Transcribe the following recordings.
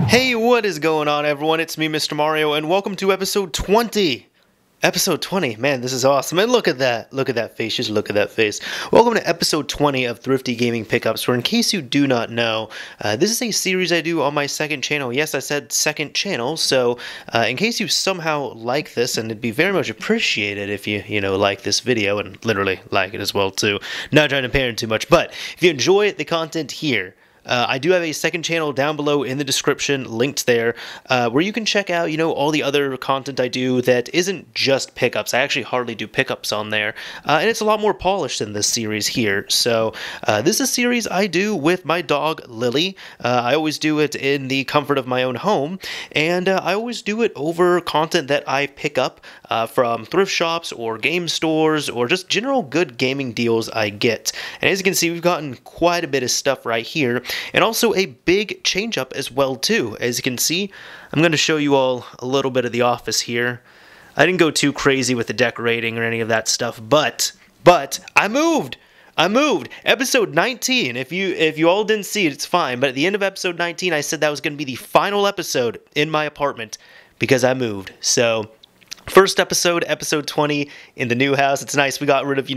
Hey, what is going on, everyone? It's me, Mr. Mario, and welcome to episode 20. Episode 20, man, this is awesome. And look at that. Look at that face. Just look at that face. Welcome to episode 20 of Thrifty Gaming Pickups, where in case you do not know, this is a series I do on my second channel. Yes, I said second channel, so in case you somehow like this, and it'd be very much appreciated if you like this video, and literally like it as well, too. Not trying to parent too much, but if you enjoy the content here, I do have a second channel down below in the description, linked there, where you can check out, all the other content I do that isn't just pickups. I actually hardly do pickups on there, and it's a lot more polished than this series here. So this is a series I do with my dog, Lily. I always do it in the comfort of my own home, and I always do it over content that I pick up from thrift shops or game stores or just general good gaming deals I get. And as you can see, we've gotten quite a bit of stuff right here. And also a big change up as well too. As you can see, I'm going to show you all a little bit of the office here. I didn't go too crazy with the decorating or any of that stuff, but I moved. I moved. Episode 19. If you all didn't see it, it's fine. But at the end of episode 19, I said that was going to be the final episode in my apartment because I moved. So first episode, episode 20 in the new house. It's nice. We got rid of,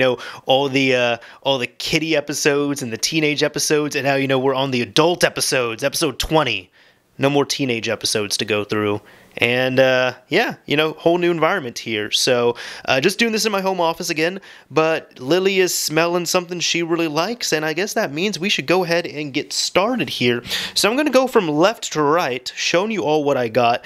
all the kiddie episodes and the teenage episodes, and now, we're on the adult episodes, episode 20. No more teenage episodes to go through. And, yeah, whole new environment here. So, just doing this in my home office again, but Lily is smelling something she really likes, and I guess that means we should go ahead and get started here. So I'm going to go from left to right, showing you all what I got.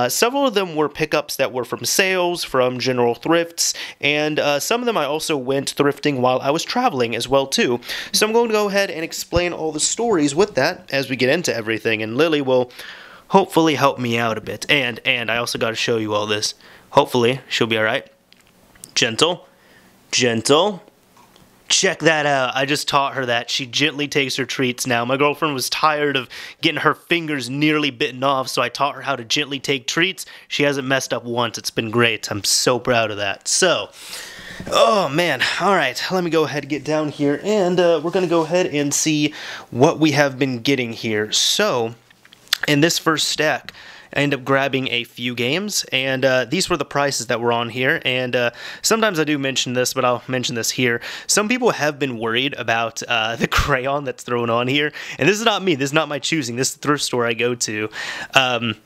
Several of them were pickups that were from sales, from general thrifts, and some of them I also went thrifting while I was traveling as well, too. So I'm going to go ahead and explain all the stories with that as we get into everything, and Lily will hopefully help me out a bit. And I also got to show you all this. Hopefully, she'll be alright. Gentle. Gentle. Check that out. I just taught her that. She gently takes her treats now. My girlfriend was tired of getting her fingers nearly bitten off, so I taught her how to gently take treats. She hasn't messed up once. It's been great. I'm so proud of that. So, oh man. Alright, let me go ahead and get down here, and we're going to go ahead and see what we have been getting here. So, in this first stack, I ended up grabbing a few games, and these were the prices that were on here, and sometimes I do mention this, but I'll mention this here. Some people have been worried about the crayon that's thrown on here, and this is not me, this is not my choosing, this is the thrift store I go to.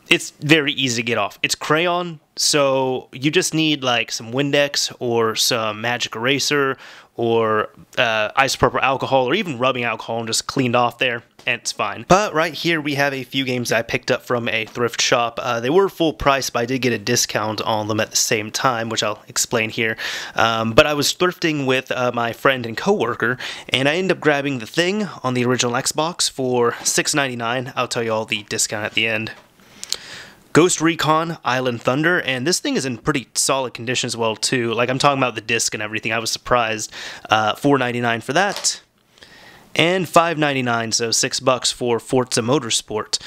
It's very easy to get off. It's crayon, so you just need like some Windex or some magic eraser or isopropyl alcohol or even rubbing alcohol and just cleaned off there, and it's fine. But right here we have a few games I picked up from a thrift shop. They were full price, but I did get a discount on them at the same time, which I'll explain here. But I was thrifting with my friend and coworker, and I ended up grabbing The Thing on the original Xbox for $6.99. I'll tell you all the discount at the end. Ghost Recon Island Thunder, and this thing is in pretty solid condition as well too. Like, I'm talking about the disc and everything. I was surprised. $4.99 for that, and $5.99, so $6 for Forza Motorsport.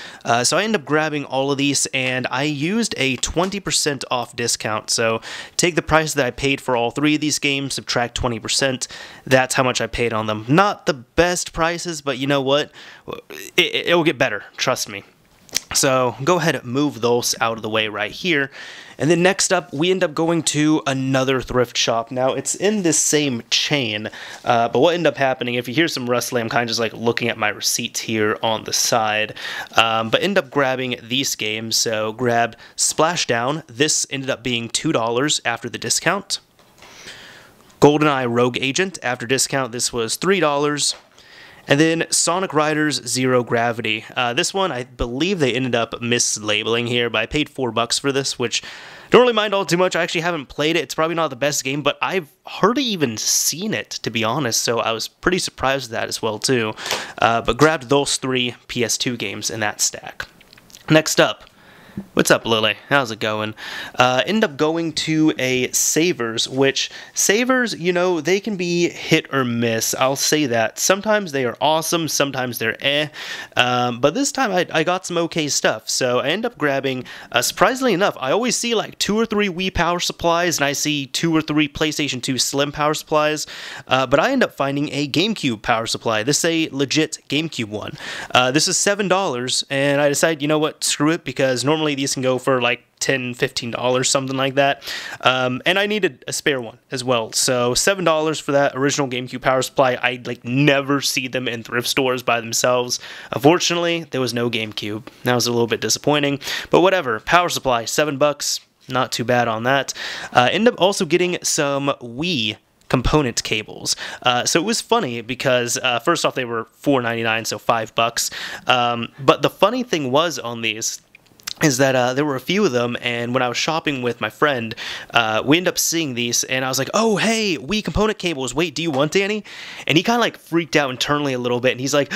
So I ended up grabbing all of these, and I used a 20% off discount. So take the price that I paid for all three of these games, subtract 20%. That's how much I paid on them. Not the best prices, but you know what? It will get better. Trust me. So go ahead and move those out of the way right here. And then next up, we end up going to another thrift shop. Now, it's in this same chain, but what ended up happening, if you hear some rustling, I'm kind of just like looking at my receipts here on the side, but end up grabbing these games. So grab Splashdown. This ended up being $2 after the discount. GoldenEye Rogue Agent, after discount, this was $3. And then Sonic Riders Zero Gravity. This one, I believe they ended up mislabeling here, but I paid $4 for this, which I don't really mind all too much. I actually haven't played it. It's probably not the best game, but I've hardly even seen it, to be honest, so I was pretty surprised at that as well, too. But grabbed those three PS2 games in that stack. Next up, What's up, Lily? How's it going? End up going to a Savers, which Savers, you know, they can be hit or miss. I'll say that. Sometimes they are awesome, sometimes they're eh. But this time I got some okay stuff. So I end up grabbing, surprisingly enough, I always see like 2 or 3 Wii power supplies, and I see 2 or 3 PlayStation 2 Slim power supplies. But I end up finding a Gamecube power supply. This is a legit Gamecube one. This is $7, and I decided, you know what, screw it, because normally these can go for like $10, $15, something like that. And I needed a spare one as well. So $7 for that original Gamecube power supply. I like never see them in thrift stores by themselves. Unfortunately, there was no Gamecube. That was a little bit disappointing, but whatever. Power supply, $7. Not too bad on that. End up also getting some Wii component cables. So it was funny because first off, they were $4.99, so $5. But the funny thing was on these is that there were a few of them, and when I was shopping with my friend, we ended up seeing these, and I was like, oh, hey, Wii component cables, wait, do you want any? And he kind of like freaked out internally a little bit, and he's like,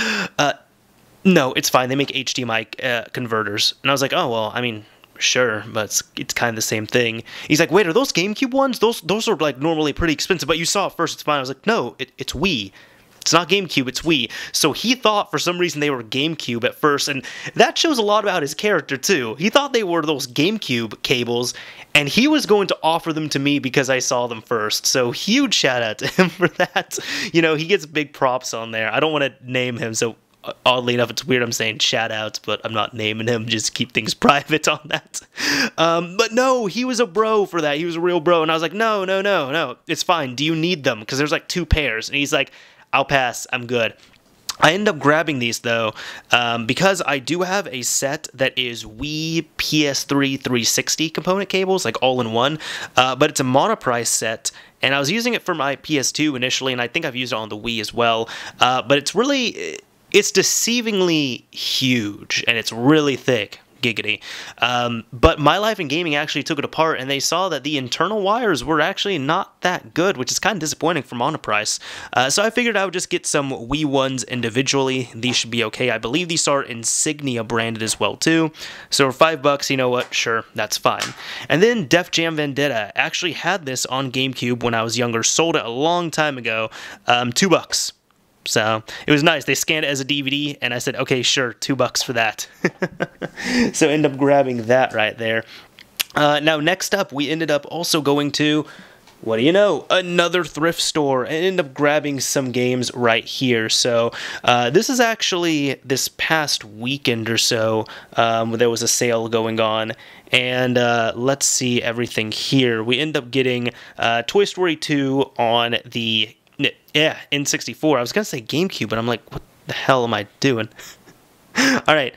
no, it's fine, they make HDMI converters. And I was like, oh, well, I mean, sure, but it's kind of the same thing. He's like, wait, are those GameCube ones? Those are like normally pretty expensive, but you saw it first, it's fine. I was like, no, it's Wii. It's not GameCube, it's Wii. So he thought for some reason they were GameCube at first, and that shows a lot about his character too. He thought they were those GameCube cables, and he was going to offer them to me because I saw them first. So huge shout out to him for that. You know, he gets big props on there. I don't want to name him, so oddly enough, it's weird I'm saying shout outs, but I'm not naming him, just keep things private on that. But no, he was a bro for that. He was a real bro, and I was like, no, it's fine. Do you need them? Because there's like 2 pairs, and he's like, I'll pass, I'm good. I end up grabbing these though, because I do have a set that is Wii PS3 360 component cables, like all in one, but it's a monoprice set, and I was using it for my PS2 initially, and I think I've used it on the Wii as well, but it's deceivingly huge, and it's really thick. Giggity. But My Life in Gaming actually took it apart, and they saw that the internal wires were actually not that good, which is kind of disappointing for monoprice. So I figured I would just get some Wii ones individually. These should be okay. I believe these are Insignia branded as well too. So for $5, you know what? Sure, that's fine. And then Def Jam Vendetta actually had this on GameCube when I was younger. Sold it a long time ago. $2. So it was nice. They scanned it as a DVD, and I said, okay, sure, $2 for that. So end up grabbing that right there. Now, next up, we ended up also going to, what do you know, another thrift store, and ended up grabbing some games right here. So this is actually this past weekend or so, there was a sale going on. And let's see everything here. We end up getting Toy Story 2 on the N64. I was going to say GameCube, but I'm like, what the hell am I doing? Alright,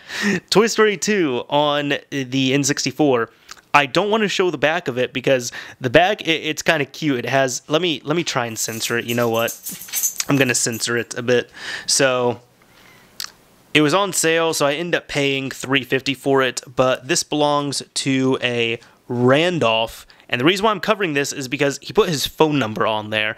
Toy Story 2 on the N64. I don't want to show the back of it because the back, it's kind of cute. It has, let me try and censor it. You know what? I'm going to censor it a bit. So, it was on sale, so I ended up paying $3.50 for it, but this belongs to a Randolph. And the reason why I'm covering this is because he put his phone number on there.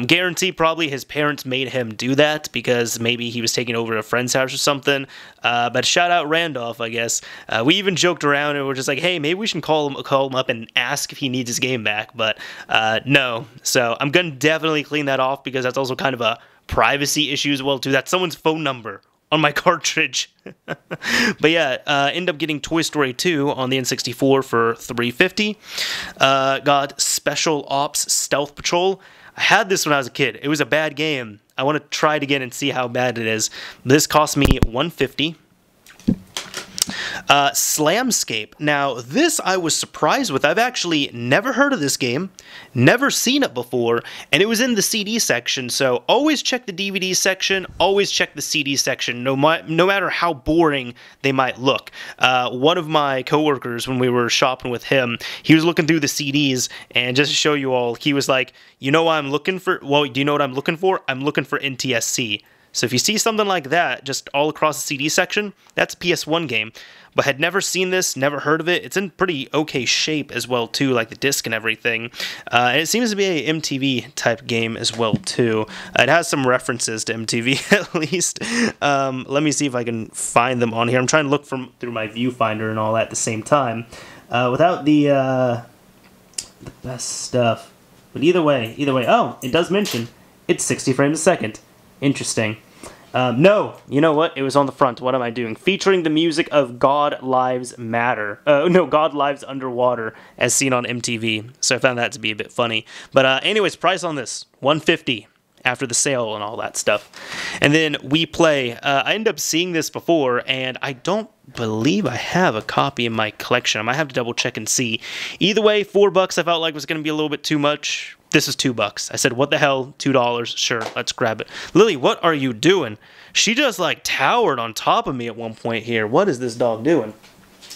Guarantee probably his parents made him do that because maybe he was taking over a friend's house or something. But shout out Randolph, I guess. We even joked around and we're just like, hey, maybe we should call him up and ask if he needs his game back. But no. So I'm going to definitely clean that off because that's also kind of a privacy issue as well, too. That's someone's phone number on my cartridge. But yeah, end up getting Toy Story 2 on the N64 for $3.50. Got Special Ops Stealth Patrol. I had this when I was a kid. It was a bad game. I want to try it again and see how bad it is. This cost me $1.50. Slamscape. Now, this I was surprised with. I've actually never heard of this game, never seen it before, and it was in the CD section, so always check the DVD section, always check the CD section, no matter how boring they might look. One of my coworkers, when we were shopping with him, he was looking through the CDs, and just to show you all, he was like, you know what I'm looking for? Well, do you know what I'm looking for? I'm looking for NTSC. So if you see something like that just all across the CD section, that's a PS1 game. But had never seen this, never heard of it. It's in pretty okay shape as well too, like the disc and everything. And it seems to be a MTV type game as well too. It has some references to MTV at least. Let me see if I can find them on here. I'm trying to look through my viewfinder and all that at the same time, without the best stuff. But either way, oh, it does mention it's 60 frames a second. Interesting. No, you know what? It was on the front. What am I doing? Featuring the music of God Lives Matter. No, God Lives Underwater, as seen on MTV. So I found that to be a bit funny. But anyways, price on this, $150 after the sale and all that stuff. And then We Play. I ended up seeing this before, and I don't believe I have a copy in my collection. I might have to double check and see. Either way, $4 I felt like was going to be a little bit too much. This is $2. I said, what the hell? $2. Sure, let's grab it. Lily, what are you doing? She just like towered on top of me at one point here. What is this dog doing?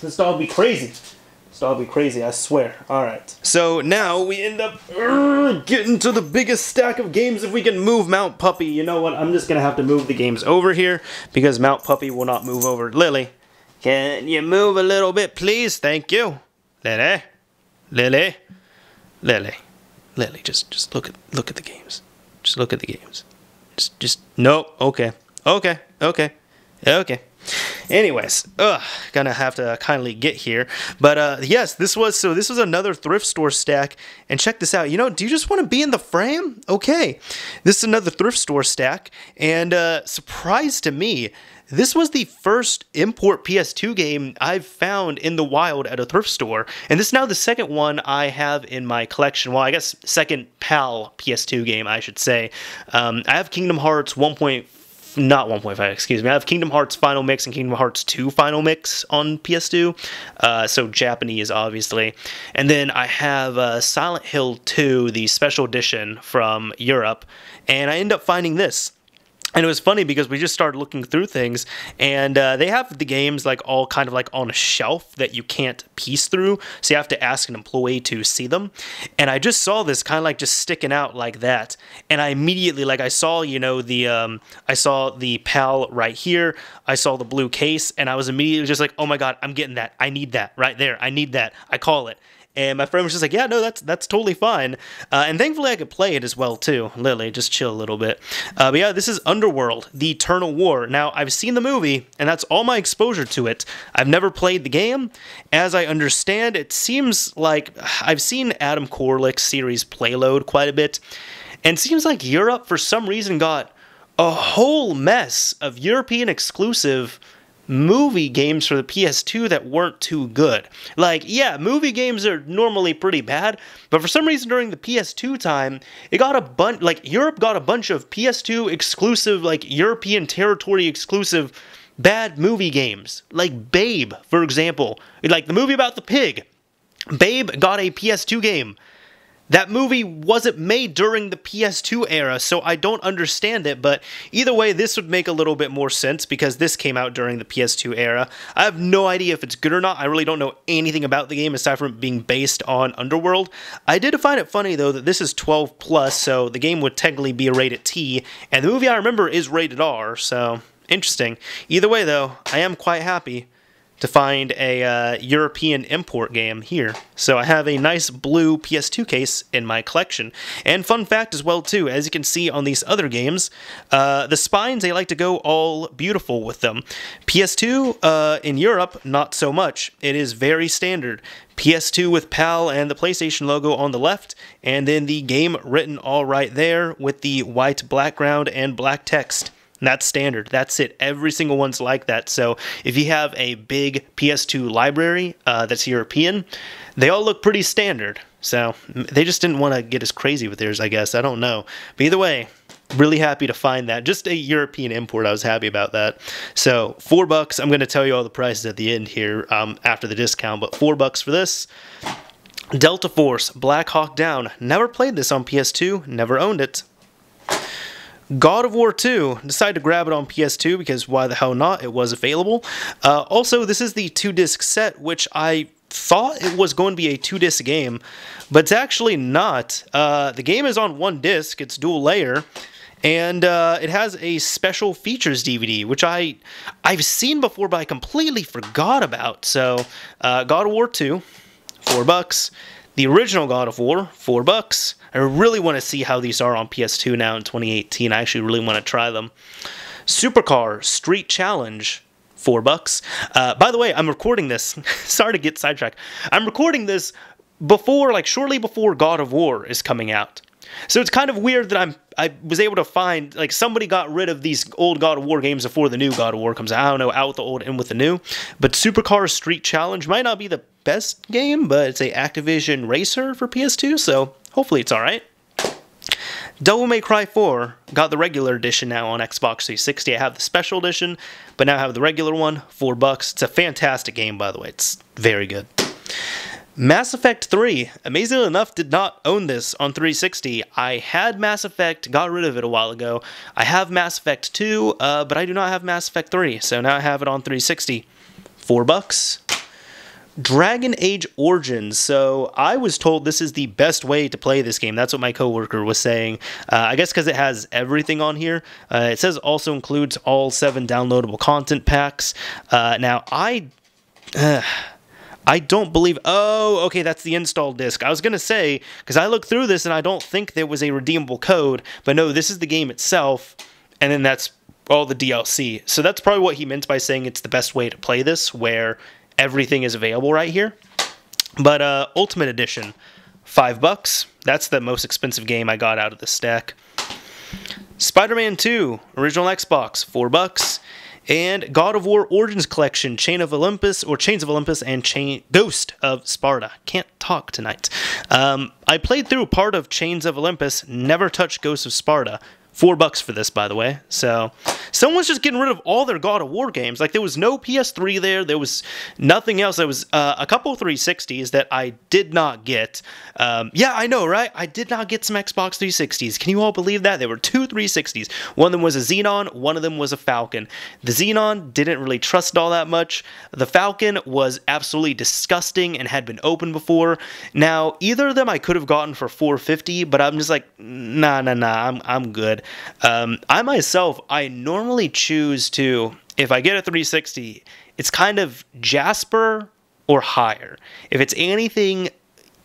This dog be crazy. This dog be crazy, I swear. Alright. So now we end up getting to the biggest stack of games if we can move Mount Puppy. You know what? I'm just going to have to move the games over here because Mount Puppy will not move over. Lily, can you move a little bit, please? Thank you. Lily. Lily. Lily. Lily, just look at the games. Just look at the games. Just no. Okay. Anyways, gonna have to kindly get here. But yes, this was another thrift store stack. And check this out. You know, do you just want to be in the frame? Okay, this is another thrift store stack. And surprise to me, this was the first import PS2 game I've found in the wild at a thrift store, and this is now the second one I have in my collection. Well, I guess second PAL PS2 game, I should say. I have Kingdom Hearts not 1.5, excuse me. I have Kingdom Hearts Final Mix and Kingdom Hearts 2 Final Mix on PS2, so Japanese, obviously. And then I have Silent Hill 2, the special edition from Europe, and I end up finding this. And it was funny because we just started looking through things, and they have the games like all kind of like on a shelf that you can't piece through, so you have to ask an employee to see them. And I just saw this kind of like just sticking out like that, and I immediately I saw, you know, I saw the PAL right here, I saw the blue case, and I was immediately just like, oh my god, I'm getting that, I need that right there, I need that, I call it. And my friend was just like, yeah, no, that's totally fine. And thankfully I could play it as well, too. Lily, just chill a little bit. But yeah, this is Underworld, the Eternal War. Now, I've seen the movie, and that's all my exposure to it. I've never played the game. As I understand, it seems like I've seen Adam Korlick's series Playload quite a bit. And it seems like Europe, for some reason, got a whole mess of European exclusive movie games for the PS2 that weren't too good. Like, yeah, movie games are normally pretty bad, but for some reason during the PS2 time, it got a bunch, like, Europe got a bunch of PS2 exclusive, like, European territory exclusive bad movie games. Like Babe, for example. Like, the movie about the pig. Babe got a PS2 game. That movie wasn't made during the PS2 era, so I don't understand it, but either way, this would make a little bit more sense because this came out during the PS2 era. I have no idea if it's good or not. I really don't know anything about the game aside from it being based on Underworld. I did find it funny, though, that this is 12+, so the game would technically be a rated T, and the movie I remember is rated R, so interesting. Either way, though, I am quite happy to find a European import game here. So I have a nice blue PS2 case in my collection. And fun fact as well too, as you can see on these other games, the spines, they like to go all beautiful with them. PS2 in Europe, not so much. It is very standard. PS2 with PAL and the PlayStation logo on the left, and then the game written all right there with the white background and black text. That's standard. That's it. Every single one's like that. So if you have a big PS2 library that's European, they all look pretty standard. So they just didn't want to get as crazy with theirs, I guess. I don't know. But either way, really happy to find that. Just a European import. I was happy about that. So $4. I'm going to tell you all the prices at the end here after the discount. But $4 for this. Delta Force, Black Hawk Down. Never played this on PS2. Never owned it. God of War 2, decided to grab it on PS2 because why the hell not, it was available. Also, this is the 2-disc set, which I thought it was going to be a 2-disc game, but it's actually not. The game is on 1 disc, it's dual layer, And it has a special features DVD, which I've seen before, but I completely forgot about. So, God of War 2, $4. The original God of War, $4. I really want to see how these are on PS2 now in 2018. I actually really want to try them. Supercar Street Challenge, $4. By the way, I'm recording this. Sorry to get sidetracked. I'm recording this before, like, shortly before God of War is coming out. So it's kind of weird that I was able to find, like, somebody got rid of these old God of War games before the new God of War comes out. I don't know, out with the old, in with the new. But Supercar Street Challenge might not be the best game, but it's a Activision racer for PS2, so hopefully it's alright. Devil May Cry 4 got the regular edition now on Xbox 360. I have the special edition, but now I have the regular one, $4. It's a fantastic game, by the way. It's very good. Mass Effect 3, amazingly enough, did not own this on 360. I had Mass Effect, got rid of it a while ago. I have Mass Effect 2, but I do not have Mass Effect 3, so now I have it on 360. $4. Dragon Age Origins. So I was told this is the best way to play this game. That's what my coworker was saying. I guess because it has everything on here. It says also includes all 7 downloadable content packs. Now, I don't believe... Oh, okay, that's the install disc. I was going to say, because I looked through this and I don't think there was a redeemable code, but no, this is the game itself, and then that's all the DLC. So that's probably what he meant by saying it's the best way to play this, where everything is available right here. But Ultimate Edition, $5. That's the most expensive game I got out of the stack. Spider-Man 2, original Xbox, $4. And God of War Origins Collection, Chains of Olympus, and Ghost of Sparta. Can't talk tonight. I played through part of Chains of Olympus, never touched Ghost of Sparta. $4 for this, by the way. So, someone's just getting rid of all their God of War games. Like, there was no PS3 there. There was nothing else. There was a couple 360s that I did not get. Yeah, I know, right? I did not get some Xbox 360s. Can you all believe that? There were 2 360s. One of them was a Xenon. One of them was a Falcon. The Xenon didn't really trust it all that much. The Falcon was absolutely disgusting and had been opened before. Now, either of them I could have gotten for $450, but I'm just like, nah, I'm good. I myself, I normally choose to, if I get a 360, it's kind of Jasper or higher. If it's anything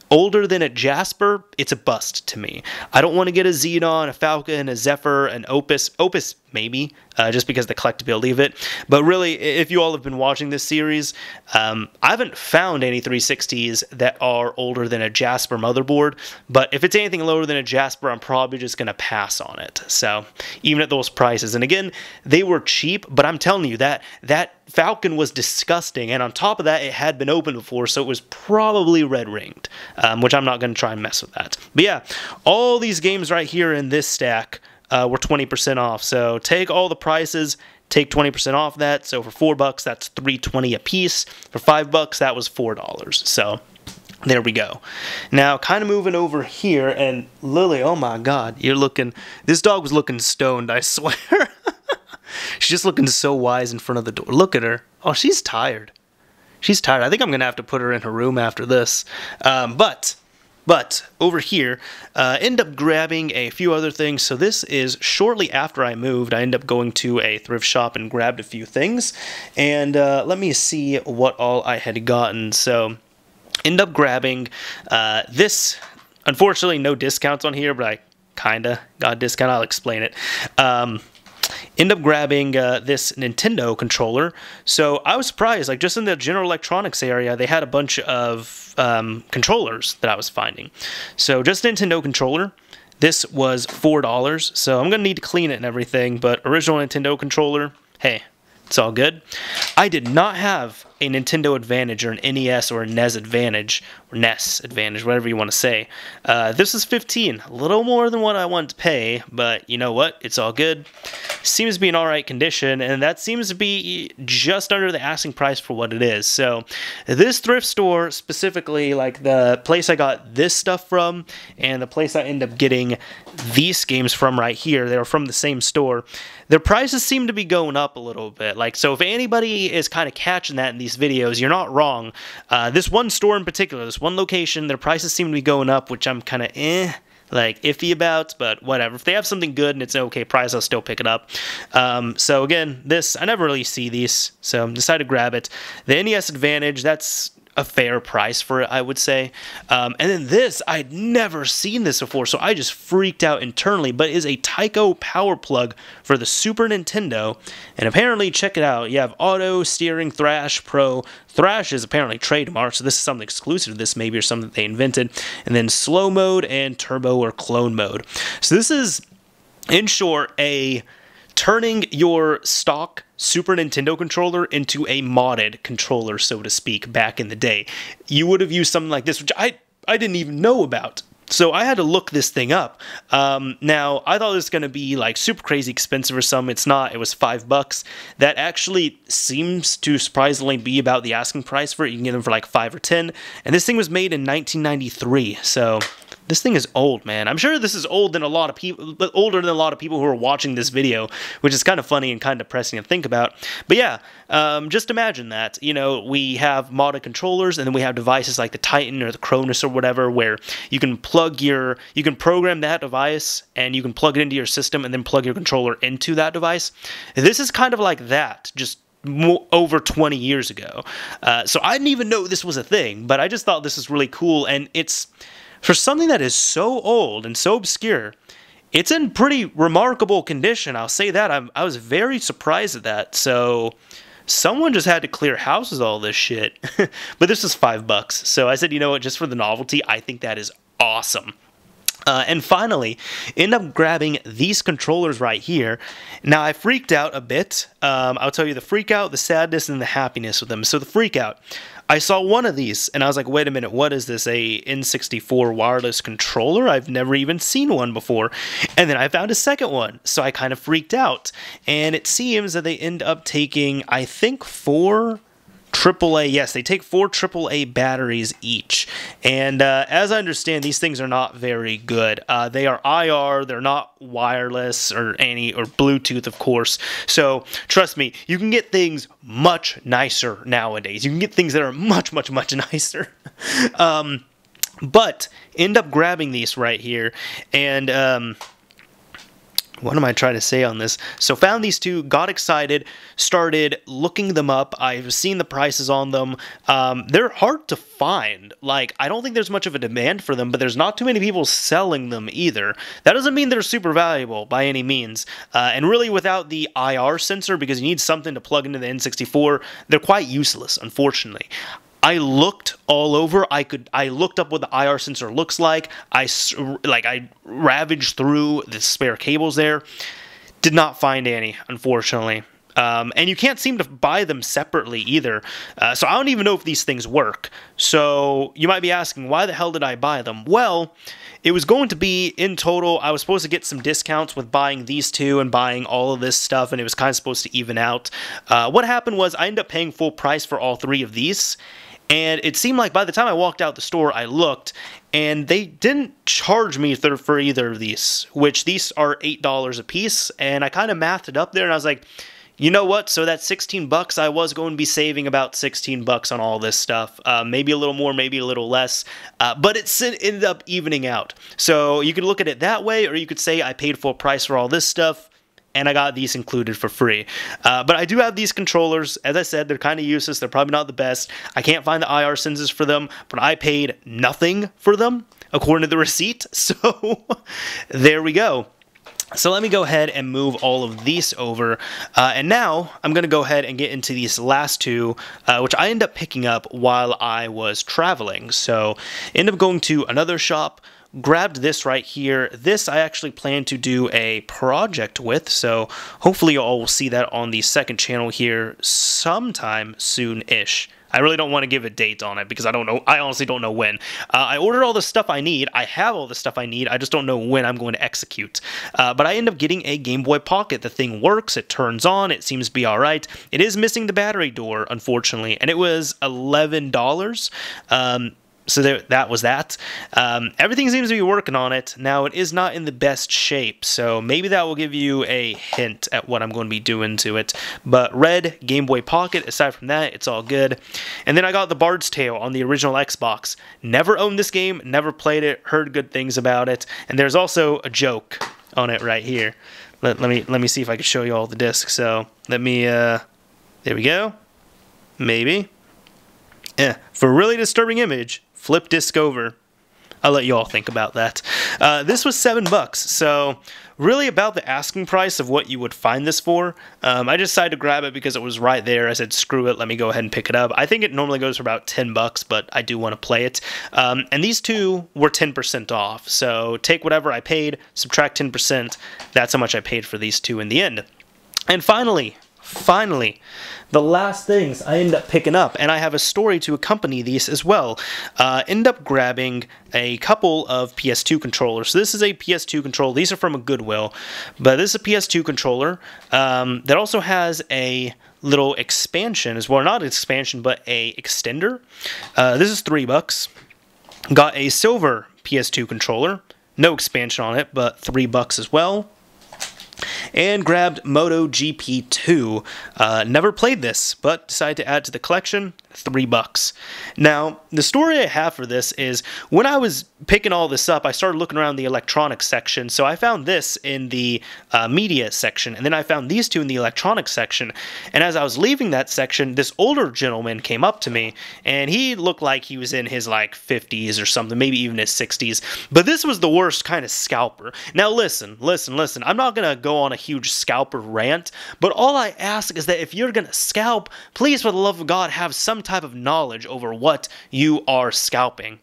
older than a Jasper, it's a bust to me. I don't want to get a Xenon, a Falcon, a Zephyr, an Opus. Opus, maybe, just because the collectability of it. But really, if you all have been watching this series, I haven't found any 360s that are older than a Jasper motherboard. But if it's anything lower than a Jasper, I'm probably just going to pass on it. So, even at those prices. And again, they were cheap, but I'm telling you, that Falcon was disgusting. And on top of that, it had been opened before, so it was probably red-ringed, which I'm not going to try and mess with that. But yeah, all these games right here in this stack were 20% off. So take all the prices, take 20% off that. So for $4, that's $3.20 a piece. For $5, that was $4. So there we go. Now, kind of moving over here, and Lily, oh my God, you're looking. This dog was looking stoned, I swear. She's just looking so wise in front of the door. Look at her. Oh, she's tired. She's tired. I think I'm gonna have to put her in her room after this. But over here, end up grabbing a few other things. So this is shortly after I moved. I ended up going to a thrift shop and grabbed a few things. And let me see what all I had gotten. So end up grabbing this. Unfortunately, no discounts on here, but I kind of got a discount. I'll explain it. End up grabbing this Nintendo controller. So I was surprised, like just in the general electronics area, they had a bunch of controllers that I was finding. So just Nintendo controller. This was $4. So I'm going to need to clean it and everything, but original Nintendo controller, hey, it's all good. I did not have a Nintendo Advantage or an NES or a NES Advantage, or NES Advantage, whatever you want to say. This is $15, a little more than what I wanted to pay, but you know what? It's all good. Seems to be in alright condition, and that seems to be just under the asking price for what it is. So this thrift store, specifically, like the place I got this stuff from, and the place I end up getting these games from right here, they were from the same store, their prices seem to be going up a little bit. Like, so if anybody is kind of catching that in these videos, you're not wrong. This one store in particular, this one location, their prices seem to be going up, which I'm kind of like iffy about, but whatever. If they have something good and it's an okay price, I'll still pick it up. So again, this, I never really see these, so decided to grab it. The NES Advantage, that's a fair price for it, I would say. And then this, I'd never seen this before, so I just freaked out internally, but it is a Tyco power plug for the Super Nintendo, and apparently, check it out, you have auto, steering, thrash, pro. Thrash is apparently trademarked, so this is something exclusive to this maybe, or something that they invented, and then slow mode and turbo or clone mode. So this is, in short, a turning your stock Super Nintendo controller into a modded controller, so to speak, back in the day. You would have used something like this, which I didn't even know about. So I had to look this thing up. Now, I thought it was going to be like super crazy expensive or something. It's not. It was $5. That actually seems to surprisingly be about the asking price for it. You can get them for like 5 or 10. And this thing was made in 1993. So this thing is old, man. I'm sure this is old than a lot of people, but older than a lot of people who are watching this video, which is kind of funny and kind of depressing to think about. But yeah, just imagine that. You know, we have modded controllers, and then we have devices like the Titan or the Cronus or whatever, where you can you can program that device, and you can plug it into your system, and then plug your controller into that device. This is kind of like that, just over 20 years ago. So I didn't even know this was a thing, but I just thought this was really cool, and it's, for something that is so old and so obscure, it's in pretty remarkable condition. I'll say that. I was very surprised at that. So someone just had to clear house with all this shit. But this was $5. So I said, you know what, just for the novelty, I think that is awesome. And finally, end up grabbing these controllers right here. Now, I freaked out a bit. I'll tell you the freak out, the sadness, and the happiness with them. So the freak out, I saw one of these, and I was like, wait a minute, what is this, a N64 Wireless Controller? I've never even seen one before. And then I found a second one, so I kind of freaked out. And it seems that they end up taking, I think, 4 AAA, yes, they take 4 AAA batteries each, and as I understand, these things are not very good. They are IR, they're not wireless or Bluetooth, of course, so trust me, you can get things much nicer nowadays. You can get things that are much, much, much nicer. But end up grabbing these right here, and what am I trying to say on this? So found these two, got excited, started looking them up. I've seen the prices on them. They're hard to find. Like, I don't think there's much of a demand for them, but there's not too many people selling them either. That doesn't mean they're super valuable by any means. And really, without the IR sensor, because you need something to plug into the N64, they're quite useless, unfortunately. I looked all over. I looked up what the IR sensor looks like. I ravaged through the spare cables there. Did not find any, unfortunately. And you can't seem to buy them separately either. So I don't even know if these things work. So you might be asking, why the hell did I buy them? Well, it was going to be, in total, I was supposed to get some discounts with buying these two and buying all of this stuff, and it was kind of supposed to even out. What happened was I ended up paying full price for all 3 of these. And it seemed like by the time I walked out the store, I looked, and they didn't charge me for either of these, which these are $8 a piece, and I kind of mathed it up there, and I was like, you know what, so that's $16, I was going to be saving about $16 on all this stuff, maybe a little more, maybe a little less, but it ended up evening out. So you could look at it that way, or you could say I paid full price for all this stuff, and I got these included for free. But I do have these controllers. As I said, they're kind of useless. They're probably not the best. I can't find the IR sensors for them, but I paid nothing for them, according to the receipt. So there we go. So let me go ahead and move all of these over. And now I'm going to go ahead and get into these last two, which I ended up picking up while I was traveling. So ended up going to another shop, grabbed this right here. This I actually plan to do a project with, so hopefully you all will see that on the second channel here sometime soon-ish. I really don't want to give a date on it because I don't know. I honestly don't know when. I ordered all the stuff I need. I have all the stuff I need. I just don't know when I'm going to execute. But I end up getting a Game Boy Pocket. The thing works. It turns on. It seems to be all right. It is missing the battery door, unfortunately, and it was $11. So that was that. Everything seems to be working on it. Now, it is not in the best shape, so maybe that will give you a hint at what I'm going to be doing to it. But red, Game Boy Pocket, aside from that, it's all good. And then I got the Bard's Tale on the original Xbox. Never owned this game, never played it, heard good things about it. And there's also a joke on it right here. Let me see if I can show you all the discs. So let me, there we go. Maybe. Yeah, for a really disturbing image, flip disc over. I'll let you all think about that. This was $7, so really about the asking price of what you would find this for. I decided to grab it because it was right there. I said, screw it, let me go ahead and pick it up. I think it normally goes for about $10, but I do want to play it. And these two were 10% off, so take whatever I paid, subtract 10%. That's how much I paid for these two in the end. And finally, the last things I end up picking up, and I have a story to accompany these as well, end up grabbing a couple of PS2 controllers. So this is a PS2 controller. These are from a Goodwill, but this is a PS2 controller that also has a little expansion as well. Not an expansion, but a extender. This is $3. Got a silver PS2 controller. No expansion on it, but $3 as well. And grabbed MotoGP 2. Never played this, but decided to add to the collection. $3. Now, the story I have for this is when I was picking all this up, I started looking around the electronics section. So I found this in the media section, and then I found these two in the electronics section. And as I was leaving that section, this older gentleman came up to me, and he looked like he was in his like 50s or something, maybe even his 60s. But this was the worst kind of scalper. Now listen. I'm not gonna go on a huge scalper rant, but all I ask is that if you're gonna scalp, please, for the love of God, have some type of knowledge over what you are scalping.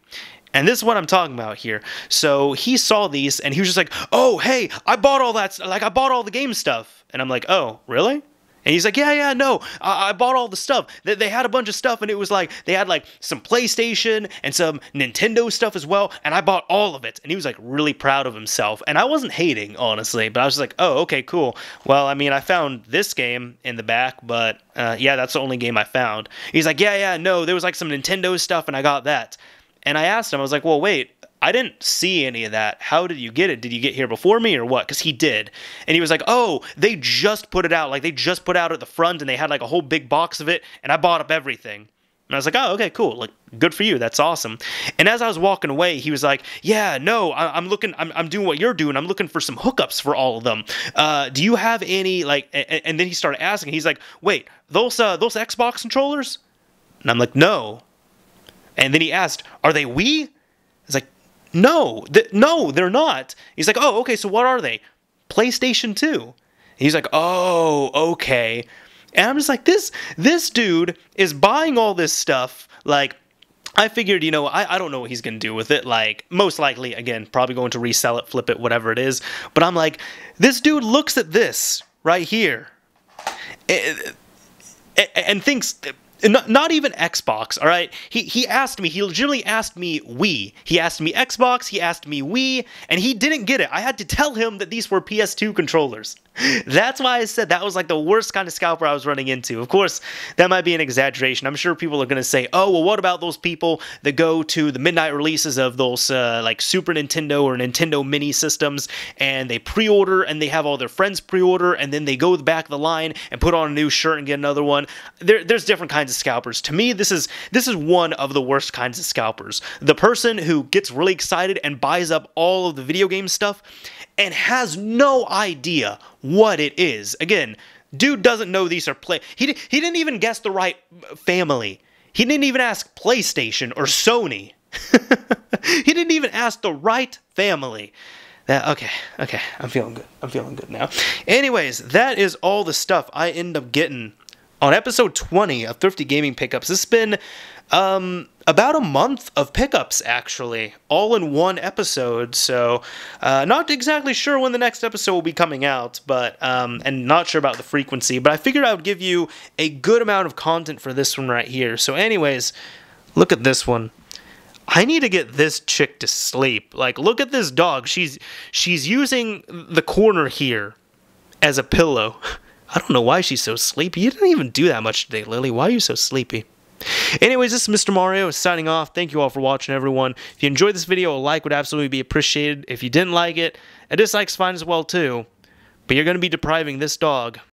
And this is what I'm talking about here. So he saw these and he was just like, oh, hey, I bought all that, like I bought all the game stuff. And I'm like, oh, really? And he's like, yeah, no, I bought all the stuff. They had a bunch of stuff, and it was like, they had like some PlayStation and some Nintendo stuff as well, and I bought all of it. And he was like really proud of himself. And I wasn't hating, honestly, but I was like, oh, okay, cool. Well, I mean, I found this game in the back, but yeah, that's the only game I found. He's like, yeah, no, there was like some Nintendo stuff, and I got that. And I asked him, I was like, well, wait, I didn't see any of that. How did you get it? Did you get here before me or what? Because he did. And he was like, oh, they just put it out. Like, they just put out at the front, and they had like a whole big box of it, and I bought up everything. And I was like, oh, okay, cool. Like, good for you. That's awesome. And as I was walking away, he was like, yeah, no, I'm doing what you're doing. I'm looking for some hookups for all of them. Do you have any, like, and then he started asking. He's like, wait, those Xbox controllers? And I'm like, no. And then he asked, are they Wii? I was like, no, they're not. He's like, oh, okay, so what are they? PlayStation 2. He's like, oh, okay. And I'm just like, this dude is buying all this stuff. Like, I figured, you know, I don't know what he's going to do with it. Like, most likely, again, probably going to resell it, flip it, whatever it is. But I'm like, this dude looks at this right here and thinks... Not even Xbox, all right? He asked me, he legitimately asked me Wii. He asked me Xbox, he asked me Wii, and he didn't get it. I had to tell him that these were PS2 controllers. That's why I said that was like the worst kind of scalper I was running into. Of course, that might be an exaggeration. I'm sure people are going to say, oh, well, what about those people that go to the midnight releases of those like Super Nintendo or Nintendo mini systems, and they pre-order, and they have all their friends pre-order, and then they go to the back of the line and put on a new shirt and get another one. There's different kinds of scalpers. To me, this is one of the worst kinds of scalpers. The person who gets really excited and buys up all of the video game stuff and has no idea what it is. Again, dude doesn't know these are He didn't even guess the right family. He didn't even ask PlayStation or Sony. He didn't even ask the right family. Okay, I'm feeling good now. Anyways, that is all the stuff I end up getting on episode 20 of Thrifty Gaming Pickups. This has been about a month of pickups, actually, all in one episode. So not exactly sure when the next episode will be coming out, but and not sure about the frequency, but I figured I would give you a good amount of content for this one right here. So anyways, look at this one. I need to get this chick to sleep. Like, look at this dog. She's using the corner here as a pillow. I don't know why she's so sleepy. You didn't even do that much today, Lily. Why are you so sleepy? Anyways, this is Mr. Mario signing off. Thank you all for watching, everyone. If you enjoyed this video, a like would absolutely be appreciated. If you didn't like it, a dislike's fine as well, too. But you're going to be depriving this dog